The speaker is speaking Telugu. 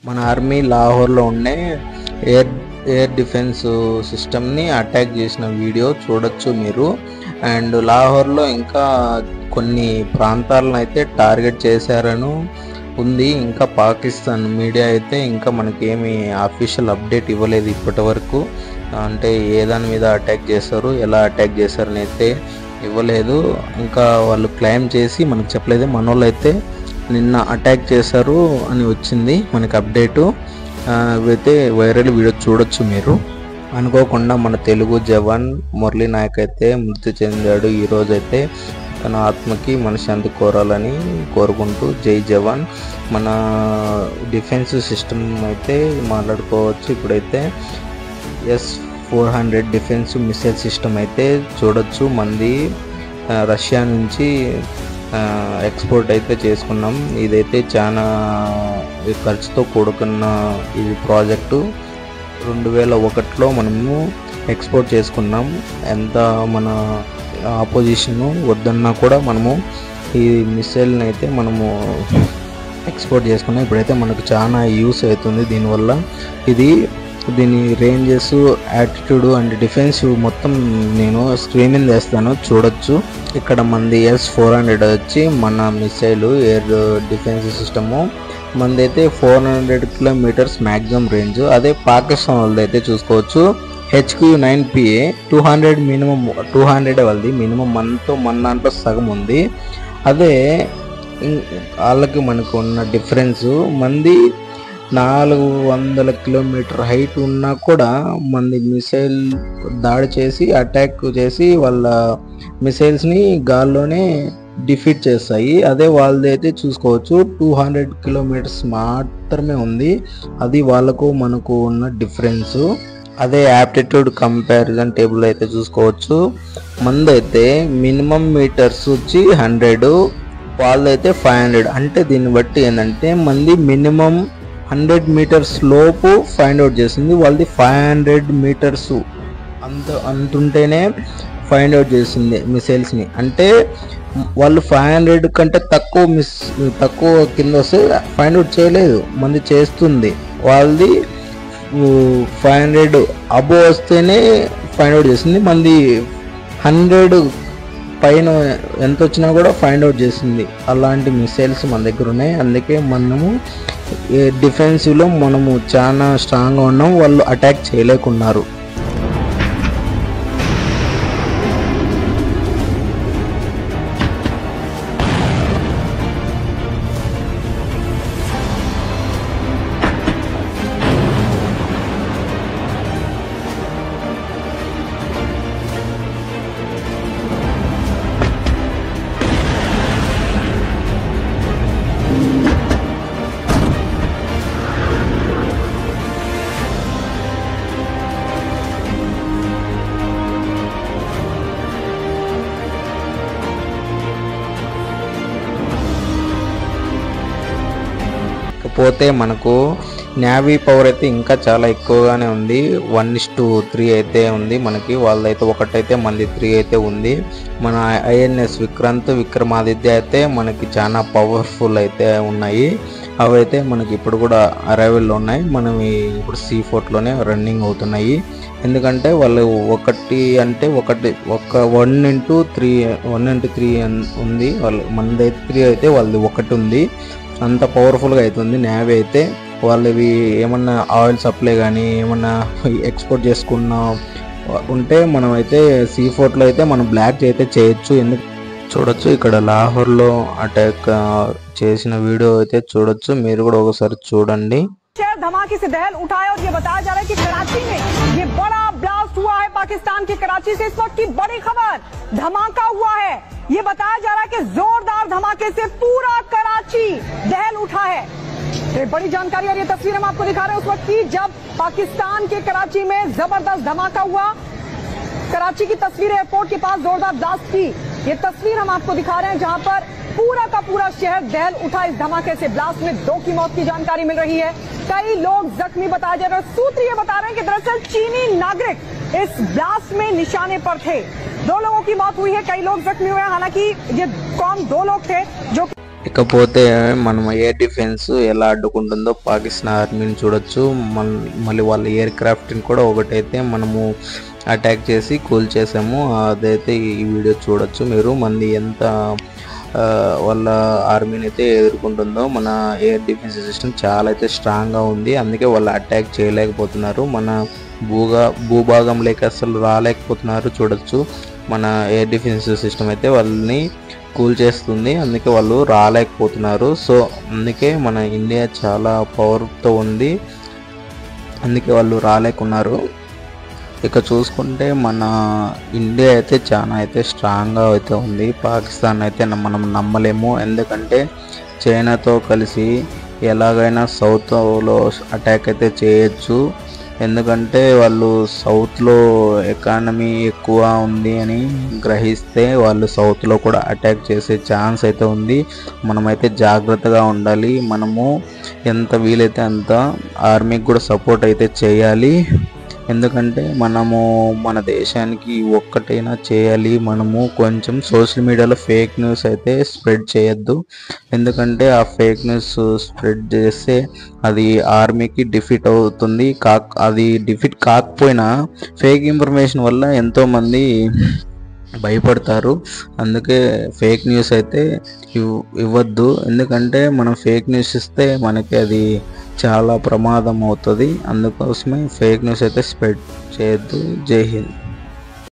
మన ఆర్మీ లాహోర్లో ఉండే ఎయిర్ డిఫెన్స్ సిస్టమ్ని అటాక్ చేసిన వీడియో చూడొచ్చు మీరు. అండ్ లాహోర్లో ఇంకా కొన్ని ప్రాంతాలను అయితే టార్గెట్ చేశారని ఉంది. ఇంకా పాకిస్తాన్ మీడియా అయితే ఇంకా మనకేమి అఫీషియల్ అప్డేట్ ఇవ్వలేదు ఇప్పటి వరకు. అంటే ఏ దాని మీద అటాక్ చేశారు, ఎలా అటాక్ చేశారని అయితే ఇవ్వలేదు. ఇంకా వాళ్ళు క్లెయిమ్ చేసి మనకు చెప్పలేదు. మన వాళ్ళు అయితే నిన్న అటాక్ చేశారు అని వచ్చింది మనకి అప్డేటు. ఇవైతే వైరల్ వీడియో చూడొచ్చు మీరు. అనుకోకుండా మన తెలుగు జవాన్ మురళీ నాయక్ అయితే మృతి చెందాడు ఈరోజు. అయితే తన ఆత్మకి మనశ్శాంతి కోరాలని కోరుకుంటూ జై జవాన్. మన డిఫెన్స్ సిస్టమ్ అయితే మాట్లాడుకోవచ్చు. ఇప్పుడైతే S-400 డిఫెన్స్ మిసైల్ సిస్టమ్ అయితే చూడొచ్చు. మంది రష్యా నుంచి ఎక్స్పోర్ట్ అయితే చేసుకున్నాం. ఇదైతే చాలా ఖర్చుతో కూడుకున్న ఇది ప్రాజెక్టు. 2001లో మనము ఎక్స్పోర్ట్ చేసుకున్నాం. ఎంత మన ఆపోజిషన్ వద్దన్నా కూడా మనము ఈ మిసైల్ని అయితే మనము ఎక్స్పోర్ట్ చేసుకున్నాం. ఇప్పుడైతే మనకు చాలా యూస్ అవుతుంది దీనివల్ల. దీని రేంజెస్, యాటిట్యూడ్ అండ్ డిఫెన్సివ్ మొత్తం నేను స్క్రీన్ మీద వేస్తాను చూడొచ్చు. ఇక్కడ మంది S-400 వచ్చి మన మిసైల్ ఎయిర్ డిఫెన్స్ సిస్టము. మందైతే 400 కిలోమీటర్స్ మ్యాక్సిమం రేంజ్. అదే పాకిస్తాన్ వాళ్ళది అయితే చూసుకోవచ్చు HQ-9PA 200 మినిమం. 200 వాళ్ళది మినిమం. మన దాంట్లో సగం ఉంది. అదే వాళ్ళకి మనకు ఉన్న డిఫరెన్స్, మంది 400 కిలోమీటర్ హైట్ ఉన్నా కూడా మంది మిసైల్ దాడి చేసి అటాక్ చేసి వాళ్ళ మిసైల్స్ని గాల్లోనే డిఫీట్ చేస్తాయి. అదే వాళ్ళది అయితే చూసుకోవచ్చు 200 కిలోమీటర్స్ మాత్రమే ఉంది. అది వాళ్ళకు మనకు ఉన్న డిఫరెన్స్. అదే యాప్టిట్యూడ్ కంపారిజన్ టేబుల్ అయితే చూసుకోవచ్చు. మందైతే మినిమం మీటర్స్ వచ్చి 100, వాళ్ళదైతే 500. అంటే దీన్ని బట్టి ఏంటంటే మంది మినిమం 100 మీటర్స్ లోపు ఫైండ్ అవుట్ చేసింది, వాళ్ళది 500 మీటర్స్ అంతుంటేనే ఫైండ్ అవుట్ చేసింది మిసైల్స్ని. అంటే వాళ్ళు 500 కంటే తక్కువ కింద వస్తే ఫైండ్ అవుట్ చేయలేదు, మంది చేస్తుంది. వాళ్ళది 500 అబోవ్ వస్తేనే ఫైండ్ అవుట్ చేసింది. మంది 100 పైన ఎంత వచ్చినా కూడా ఫైండ్ అవుట్ చేసింది. అలాంటి మిసైల్స్ మన దగ్గర ఉన్నాయి. అందుకే మనము డిఫెన్సివ్లో మనము చాలా స్ట్రాంగ్గా ఉన్నాం. వాళ్ళు అటాక్ చేయలేకున్నారు. పోతే మనకు నేవీ పవర్ అయితే ఇంకా చాలా ఎక్కువగానే ఉంది. 1:3 అయితే ఉంది మనకి. వాళ్ళైతే 1 అయితే మంది 3 అయితే ఉంది. మన INS విక్రమాదిత్య అయితే మనకి చాలా పవర్ఫుల్ అయితే ఉన్నాయి. అవైతే మనకి ఇప్పుడు కూడా అరైవల్లో ఉన్నాయి. మనం ఇప్పుడు C4లోనే రన్నింగ్ అవుతున్నాయి. ఎందుకంటే వాళ్ళు 1x3 ఉంది. వాళ్ళు మనదైతే 3 అయితే వాళ్ళది 1 ఉంది. అంత పవర్ఫుల్గా అవుతుంది నేవీ అయితే. వాళ్ళవి ఏమన్నా ఆయిల్ సప్లై కానీ ఏమన్నా ఎక్స్పోర్ట్ చేసుకున్న ఉంటే మనం అయితే C4లో అయితే మనం బ్లాక్ అయితే చేయొచ్చు. ఎందుకు చూడొచ్చు, ఇక్కడ లాహోర్లో అటాక్ చేసిన వీడియో అయితే చూడొచ్చు. మీరు కూడా ఒకసారి చూడండి. धमाके से दहल उठाया और ये बताया जा रहा है कि कराची में ये बड़ा ब्लास्ट हुआ है। पाकिस्तान के कराची से इस वक्त की बड़ी खबर, धमाका हुआ है। ये बताया जा रहा है कि जोरदार धमाके से पूरा कराची दहल उठा है। ये बड़ी जानकारी और ये तस्वीर हम आपको दिखा रहे हैं उस वक्त की जब पाकिस्तान के कराची में जबरदस्त धमाका हुआ। कराची की तस्वीर एयरपोर्ट के पास जोरदार ब्लास्ट की ये तस्वीर हम आपको दिखा रहे हैं, जहां पर पूरा का पूरा शहर दहल उठा इस धमाके से। ब्लास्ट में 2 की मौत की जानकारी मिल रही है, कई लोग जख्मी बताए जा रहे हैं। सूत्र ये बता रहे हैं कि दरअसल चीनी नागरिक इस ब्लास्ट में निशाने पर थे। 2 लोगों की मौत हुई है, कई लोग जख्मी हुए हैं। हालांकि ये कौन 2 लोग थे जो ఇకపోతే మనం ఎయిర్ డిఫెన్స్ ఎలా అడ్డుకుంటుందో పాకిస్తాన్ ఆర్మీని చూడొచ్చు. మళ్ళీ వాళ్ళ ఎయిర్ క్రాఫ్ట్ని కూడా ఒకటైతే మనము అటాక్ చేసి కూల్చేసాము. అదైతే ఈ వీడియో చూడొచ్చు మీరు. మంది ఎంత వాళ్ళ ఆర్మీని అయితే ఎదుర్కొంటుందో. మన ఎయిర్ డిఫెన్స్ సిస్టమ్ చాలా అయితే స్ట్రాంగ్గా ఉంది, అందుకే వాళ్ళు అటాక్ చేయలేకపోతున్నారు. మన భూభాగంలోకి అసలు రాలేకపోతున్నారు. చూడొచ్చు మన ఎయిర్ డిఫెన్స్ సిస్టమ్ అయితే వాళ్ళని కూల్ చేస్తుంది, అందుకే వాళ్ళు రాలేకపోతున్నారు. సో అందుకే మన ఇండియా చాలా పవర్తో ఉంది, అందుకే వాళ్ళు రాలేకున్నారు. ఇక చూసుకుంటే మన ఇండియా అయితే చాలా అయితే స్ట్రాంగ్గా అయితే ఉంది. పాకిస్తాన్ అయితే మనం నమ్మలేము, ఎందుకంటే చైనాతో కలిసి ఎలాగైనా సౌత్లో అటాక్ అయితే చేయొచ్చు. ఎందుకంటే వాళ్ళు సౌత్లో ఎకానమీ ఎక్కువ ఉంది అని గ్రహిస్తే వాళ్ళు సౌత్లో కూడా అటాక్ చేసే ఛాన్స్ అయితే ఉంది. మనమైతే జాగ్రత్తగా ఉండాలి. మనము ఎంత వీలైతే అంత ఆర్మీకి కూడా సపోర్ట్ అయితే చేయాలి, ఎందుకంటే మనము మన దేశానికి ఒక్కటైనా చేయాలి. మనము కొంచెం సోషల్ మీడియాలో ఫేక్ న్యూస్ అయితే స్ప్రెడ్ చేయొద్దు, ఎందుకంటే ఆ ఫేక్ న్యూస్ స్ప్రెడ్ చేస్తే అది ఆర్మీకి డిఫీట్ అవుతుంది. అది డిఫీట్ కాకపోయినా ఫేక్ ఇన్ఫర్మేషన్ వల్ల ఎంతోమంది భయపడతారు. అందుకే ఫేక్ న్యూస్ అయితే ఇవ్వద్దు, ఎందుకంటే మనం ఫేక్ న్యూస్ ఇస్తే మనకి అది చాలా ప్రమాదం అవుతుంది. అందుకోసమే ఫేక్ న్యూస్ అయితే స్ప్రెడ్ చేయొద్దు. జై హింద్.